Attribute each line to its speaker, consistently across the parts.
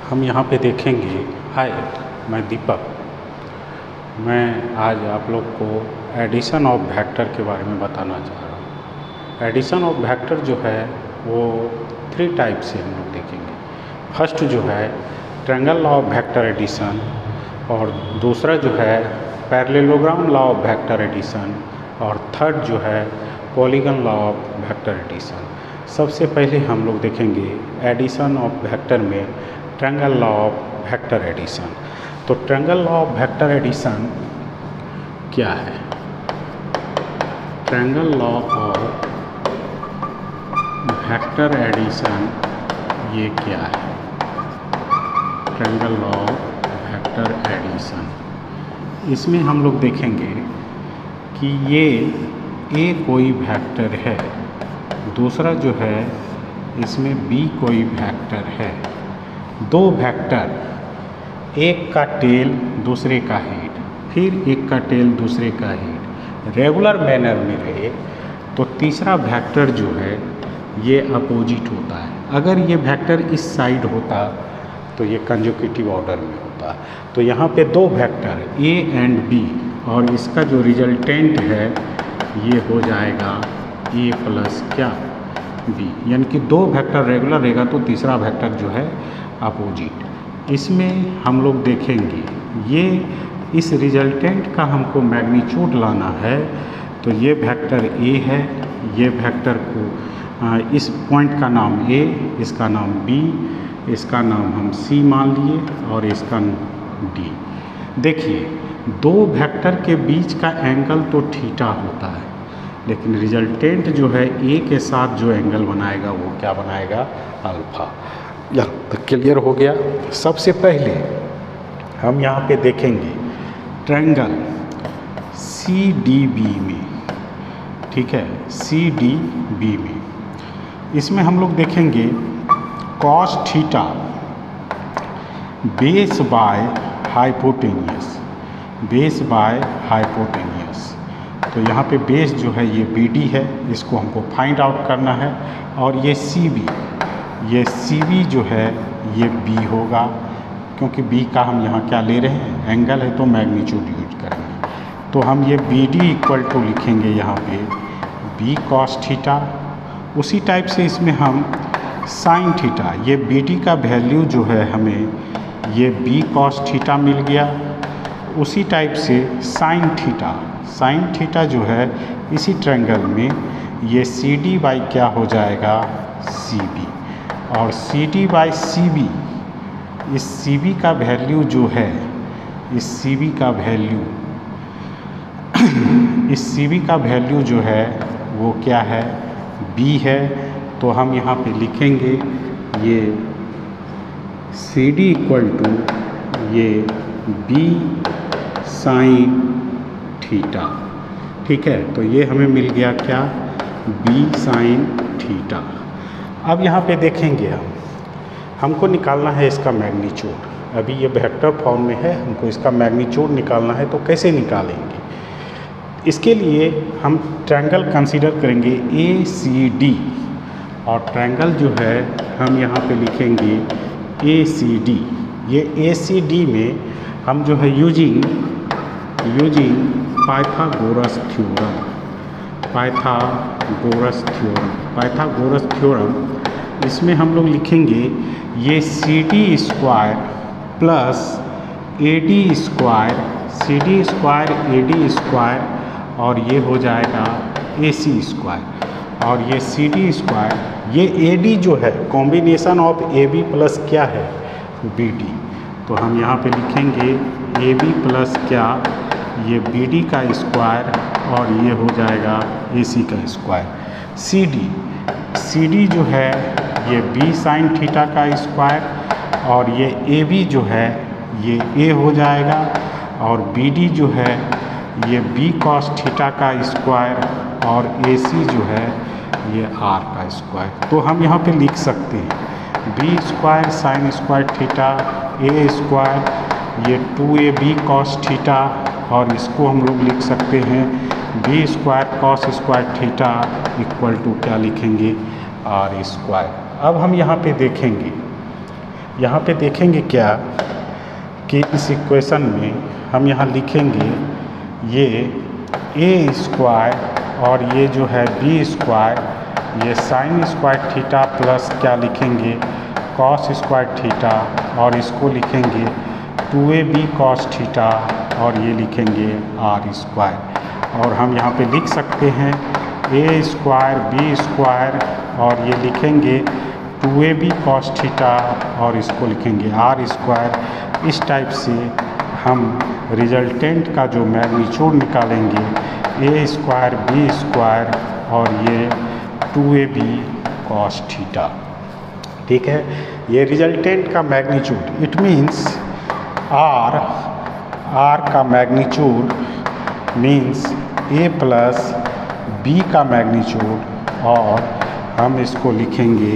Speaker 1: हम यहाँ पे देखेंगे। हाय, मैं दीपक। मैं आज आप लोग को एडिशन ऑफ वेक्टर के बारे में बताना चाह रहा हूँ। एडिशन ऑफ वेक्टर जो है वो 3 टाइप से हम लोग देखेंगे। फर्स्ट जो है triangle law of vector addition, और दूसरा जो है parallelogram law of vector addition, और थर्ड जो है polygon law of vector addition. सबसे पहले हम लोग देखेंगे एडिशन ऑफ वेक्टर में triangle law of vector addition. तो triangle law of vector addition क्या है? Triangle law of vector addition ये क्या है? Triangle law of vector addition, इसमें हम लोग देखेंगे कि ये ए कोई वेक्टर है, दूसरा जो है इसमें बी कोई वेक्टर है। 2 वेक्टर, एक का टेल दूसरे का हेड, फिर एक का टेल दूसरे का हेड रेगुलर मैनर में रहे तो तीसरा वेक्टर जो है ये अपोजिट होता है। अगर ये वेक्टर इस साइड होता तो ये कंजुगेटिव ऑर्डर में होता। तो यहाँ पे 2 वेक्टर ए एंड बी, और इसका जो रिजल्टेंट है ये हो जाएगा ए प्लस क्या बी, यानी कि 2 वेक्टर रेगुलर रहेगा तो तीसरा वेक्टर जो है अपोजिट। इसमें हम लोग देखेंगे ये इस रिजल्टेंट का हमको मैग्नीट्यूड लाना है, तो ये वेक्टर ए है, ये वेक्टर को इस पॉइंट का नाम ए, इसका नाम बी, इसका नाम हम सी मान लिए, और इसका डी। देखिए 2 वेक्टर के बीच का एंगल तो थीटा होता है, लेकिन रिजल्टेंट जो है ए के साथ जो एंगल बनाएगा वो क्या बनाएगा? अल्फा। यहाँ तक क्लियर हो गया। सबसे पहले हम यहाँ पे देखेंगे ट्रायंगल सी डी बी में, ठीक है, सी डी बी में। इसमें हम लोग देखेंगे cos theta base by hypotenuse, base by hypotenuse. तो यहाँ पे बेस जो है ये बी डी है, इसको हमको फाइंड आउट करना है। और ये सी बी, ये सी बी जो है ये बी होगा, क्योंकि बी का हम यहाँ क्या ले रहे हैं? एंगल है, तो मैग्नीट्यूड यूज करेंगे। तो हम ये बी डी इक्वल टू लिखेंगे यहाँ पे बी कॉस थीटा। उसी टाइप से इसमें हम साइन थीटा, ये बी डी का वैल्यू जो है हमें ये बी कॉस थीटा मिल गया। उसी टाइप से साइन थीटा, साइन थीटा जो है इसी ट्रायंगल में ये सी डी बाई क्या हो जाएगा? C B. और C D by C B, इस सी बी का वैल्यू जो है, इस सी बी का वैल्यू इस सी बी का वैल्यू जो है वो क्या है? बी है। तो हम यहाँ पे लिखेंगे ये सी डी इक्वल टू ये बी साइन थीटा, ठीक है। तो ये हमें मिल गया क्या? B sine theta. अब यहाँ पे देखेंगे हमको निकालना है इसका मैग्नीट्यूड। अभी ये वेक्टर फॉर्म में है, हमको इसका मैग्नीट्यूड निकालना है। तो कैसे निकालेंगे? इसके लिए हम ट्रायंगल कंसीडर करेंगे ए सी डी, और ट्रायंगल जो है हम यहाँ पे लिखेंगे ए सी डी। ये ए सी डी में हम जो है using Pythagoras theorem, Pythagoras theorem, इसमें हम लोग लिखेंगे ये C D square plus A D square, C D square A D square, और ये हो जाएगा ए सी स्क्वायर। और ये सी डी स्क्वायर, ये ए डी जो है combination of A B plus क्या है? B D. तो हम यहाँ पे लिखेंगे ए बी प्लस क्या? ये बी डी का स्क्वायर, और ये हो जाएगा ए सी का स्क्वायर। सी डी जो है ये बी साइन थीटा का स्क्वायर, और ये ए बी जो है ये ए हो जाएगा, और बी डी जो है ये बी कॉस थीटा का स्क्वायर, और ए सी जो है ये आर का स्क्वायर। तो हम यहाँ पे लिख सकते हैं B square sine square theta A square, ये 2ab कॉस थीटा, और इसको हम लोग लिख सकते हैं B square cos square theta equal to क्या लिखेंगे? R square. अब हम यहाँ पे देखेंगे यहाँ पे देखेंगे क्या कि इस इक्वेशन में हम यहाँ लिखेंगे ये ए स्क्वायर और ये जो है बी स्क्वायर, ये साइन स्क्वायर थीटा प्लस क्या लिखेंगे कॉस स्क्वायर थीटा, और इसको लिखेंगे 2ab कॉस थीटा, और ये लिखेंगे आर स्क्वायर। और हम यहाँ पे लिख सकते हैं ए स्क्वायर बी स्क्वायर और ये लिखेंगे 2ab कॉस थीटा और इसको लिखेंगे आर स्क्वायर। इस टाइप से हम रिजल्टेंट का जो मैग्नीट्यूड निकालेंगे ए स्क्वायर बी स्क्वायर और ये 2ab कॉस थीटा। ठीक है, ये रिजल्टेंट का मैग्नीट्यूड, इट मीन्स आर का मैग्नीट्यूड मीन्स ए प्लस बी का मैग्नीट्यूड, और हम इसको लिखेंगे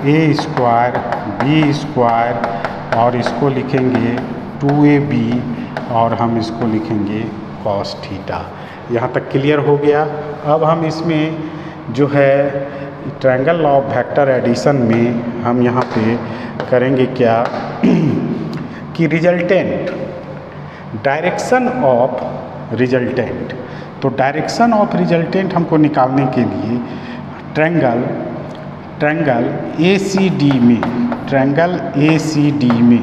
Speaker 1: ए स्क्वायर बी स्क्वायर और इसको लिखेंगे 2ab और हम इसको लिखेंगे कॉस थीटा। यहाँ तक क्लियर हो गया। अब हम इसमें जो है triangle law of vector addition में हम यहाँ पे करेंगे क्या कि रिजल्टेंट, डायरेक्शन ऑफ रिजल्टेंट। तो डायरेक्शन ऑफ रिजल्टेंट हमको निकालने के लिए ट्रायंगल ACD में, ट्रायंगल ACD में,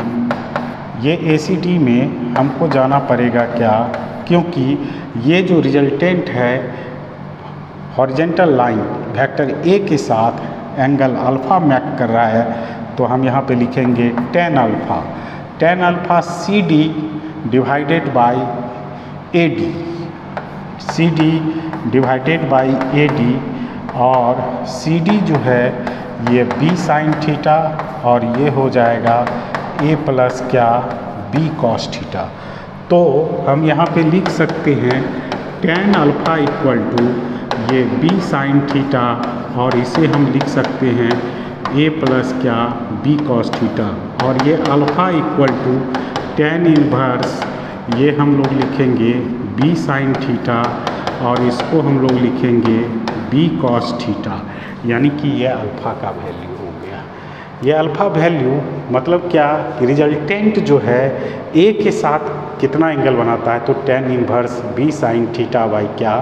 Speaker 1: ये ACD में हमको जाना पड़ेगा क्या, क्योंकि ये जो रिजल्टेंट है हॉरिजेंटल लाइन वेक्टर A के साथ एंगल अल्फ़ा मैक कर रहा है, तो हम यहाँ पे लिखेंगे tan alpha CD divided by AD, CD divided by AD, और CD जो है ये B साइन थीटा और ये हो जाएगा A प्लस क्या B कॉस थीटा। तो हम यहाँ पे लिख सकते हैं tan अल्फ़ा इक्वल टू ये B साइन थीटा और इसे हम लिख सकते हैं A प्लस क्या B कॉस थीटा, और ये alpha equal to tan inverse ये हम लोग लिखेंगे B साइन थीटा और इसको हम लोग लिखेंगे B कॉस थीटा, यानी कि ये अल्फ़ा का वैल्यू हो गया। ये अल्फ़ा वैल्यू मतलब क्या, रिजल्टेंट जो है A के साथ कितना एंगल बनाता है, तो tan inverse B sine theta by क्या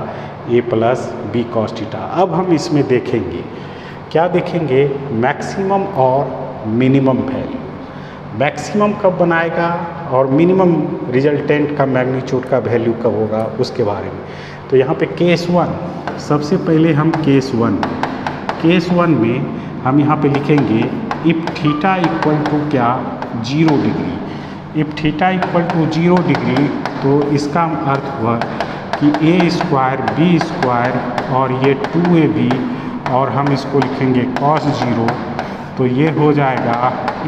Speaker 1: A plus B cos theta. अब हम इसमें देखेंगे क्या देखेंगे, मैक्सिमम और मिनिमम वैल्यू। मैक्सिमम कब बनाएगा और मिनिमम रिजल्टेंट का मैग्नीट्यूड का वैल्यू कब होगा उसके बारे में। तो यहाँ पे केस 1, सबसे पहले हम केस 1 में हम यहाँ पे लिखेंगे इफ़ थीटा इक्वल टू क्या 0 degree. If theta equal to 0 degree तो इसका अर्थ हुआ कि ए स्क्वायर बी स्क्वायर और ये 2ab और हम इसको लिखेंगे कॉस 0, तो ये हो जाएगा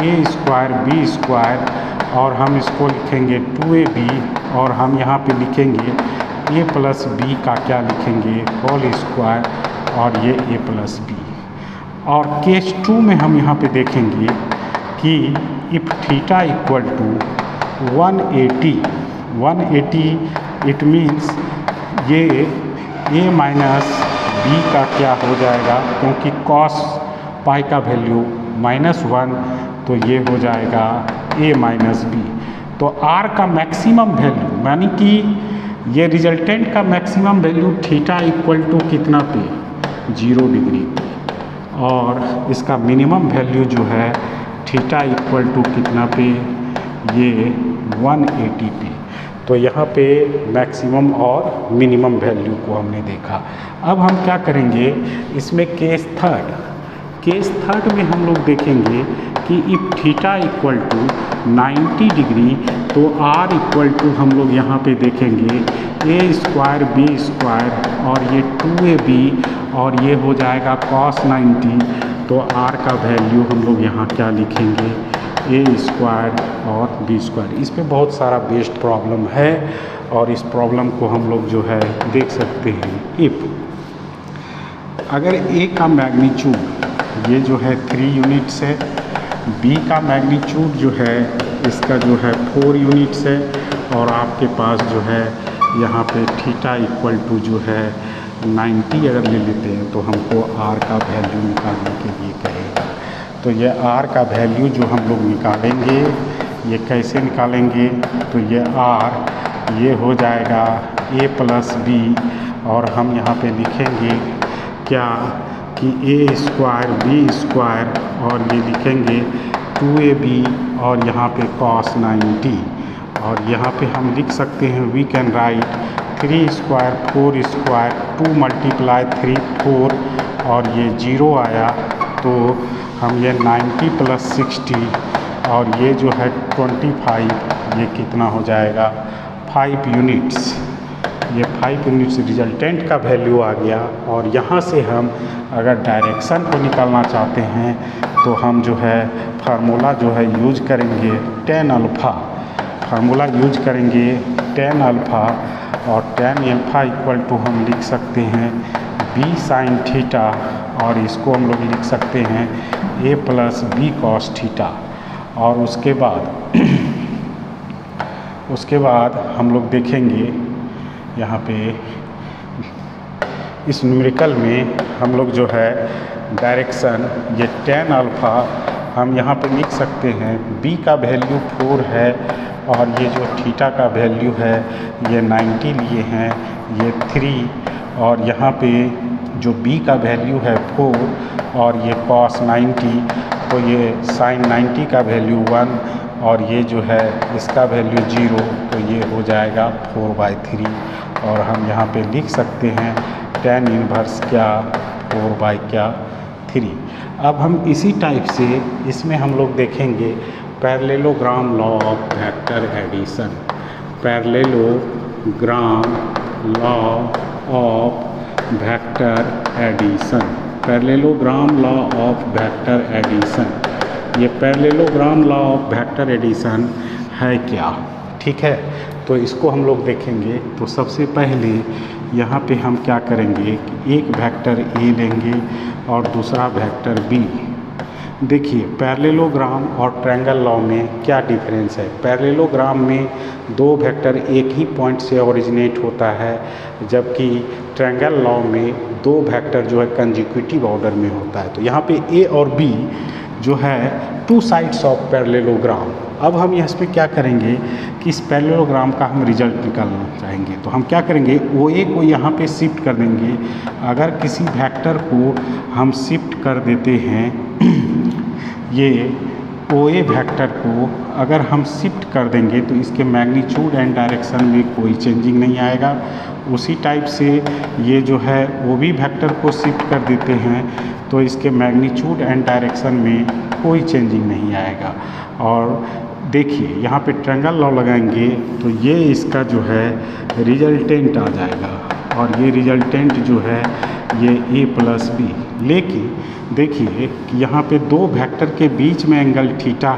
Speaker 1: ए स्क्वायर बी स्क्वायर और हम इसको लिखेंगे 2ab और हम यहाँ पे लिखेंगे ए प्लस बी का क्या लिखेंगे होल स्क्वायर और ये ए प्लस बी। और केस 2 में हम यहाँ पे देखेंगे कि if theta equal to 180 it means ये ए माइनस बी का क्या हो जाएगा, क्योंकि कॉस पाई का वैल्यू -1 तो ये हो जाएगा ए माइनस बी। तो आर का मैक्सिमम वैल्यू यानी कि ये रिजल्टेंट का maximum value theta equal to कितना पे 0 डिग्री पे, और इसका मिनिमम वैल्यू जो है थीटा इक्वल टू कितना पे ये 180 पे। तो यहाँ पे मैक्सिमम और मिनिमम वैल्यू को हमने देखा। अब हम क्या करेंगे इसमें केस थर्ड में हम लोग देखेंगे कि if theta equal to 90 degree तो आर इक्वल टू हम लोग यहाँ पे देखेंगे ए स्क्वायर बी स्क्वायर और ये 2ab और ये हो जाएगा cos 90, तो आर का वैल्यू हम लोग यहाँ क्या लिखेंगे ए स्क्वायर और बी स्क्वायर। इस पे बहुत सारा बेस्ड प्रॉब्लम है और इस प्रॉब्लम को हम लोग जो है देख सकते हैं। इफ़ अगर ए का मैग्नीट्यूड ये जो है 3 यूनिट्स है, बी का मैग्नीट्यूड जो है इसका जो है 4 यूनिट्स है, और आपके पास जो है यहाँ पे थीटा इक्वल टू जो है 90 अगर ले लेते हैं तो हमको आर का वैल्यू निकालने के लिए कहेगा। तो ये r का वैल्यू जो हम लोग निकालेंगे, ये कैसे निकालेंगे, तो ये r ये हो जाएगा a प्लस बी, और हम यहाँ पे लिखेंगे क्या कि a स्क्वायर बी स्क्वायर, और ये लिखेंगे 2ab और यहाँ पे cos 90, और यहाँ पे हम लिख सकते हैं we can write 3 square 4 square 2 multiply 3 4, और ये 0 आया तो हम ये 90 प्लस 60 और ये जो है 25, ये कितना हो जाएगा 5 यूनिट्स। ये 5 यूनिट्स रिजल्टेंट का वैल्यू आ गया। और यहाँ से हम अगर डायरेक्शन को निकालना चाहते हैं तो हम जो है फार्मूला जो है यूज करेंगे tan अल्फ़ा, फार्मूला यूज करेंगे tan अल्फ़ा, और tan अल्फ़ा इक्वल टू हम लिख सकते हैं b साइन थीटा, और इसको हम लोग लिख सकते हैं a plus B cos theta. और उसके बाद हम लोग देखेंगे यहाँ पे इस न्यूमेरिकल में हम लोग जो है डायरेक्शन ये tan अल्फ़ा हम यहाँ पे लिख सकते हैं b का वैल्यू 4 है, और ये जो थीटा का वैल्यू है ये 90 लिए हैं, ये 3, और यहाँ पे जो b का वैल्यू है 4 और ये cos 90, तो ये sin 90 का वैल्यू 1, और ये जो है इसका वैल्यू 0, तो ये हो जाएगा 4/3, और हम यहाँ पे लिख सकते हैं tan इनवर्स क्या 4/3। अब हम इसी टाइप से इसमें हम लोग देखेंगे parallelogram law of vector addition, parallelogram law of vector addition, parallelogram law of vector addition. ये parallelogram law of vector addition है क्या, ठीक है। तो इसको हम लोग देखेंगे। तो सबसे पहले यहाँ पे हम क्या करेंगे कि एक वेक्टर a लेंगे और दूसरा वेक्टर b। देखिए पैरेललोग्राम और ट्रायंगल लॉ में क्या डिफरेंस है। पैरेललोग्राम में दो वेक्टर एक ही पॉइंट से ओरिजिनेट होता है, जबकि ट्रायंगल लॉ में दो वेक्टर जो है कंसेक्यूटिव ऑर्डर में होता है। तो यहाँ पे a और b जो है टू साइड्स ऑफ पैरेललोग्राम। अब हम इसमें क्या करेंगे कि इस पैरेललोग्राम का हम रिजल्ट निकालना चाहेंगे, तो हम क्या करेंगे OA को यहाँ पे शिफ्ट कर देंगे। अगर किसी वेक्टर को हम शिफ्ट कर देते हैं, ये OA वेक्टर को अगर हम शिफ्ट कर देंगे तो इसके मैग्नीट्यूड एंड डायरेक्शन में कोई चेंजिंग नहीं आएगा। उसी टाइप से ये जो है OB वेक्टर को शिफ्ट कर देते हैं तो इसके मैग्नीट्यूड एंड डायरेक्शन में कोई चेंजिंग नहीं आएगा। और देखिए यहाँ पे ट्रायंगल लॉ लगाएंगे तो ये इसका जो है रिजल्टेंट आ जाएगा, और ये रिजल्टेंट जो है ये a प्लस बी। लेकिन देखिए कि यहाँ पे दो वेक्टर के बीच में एंगल थीटा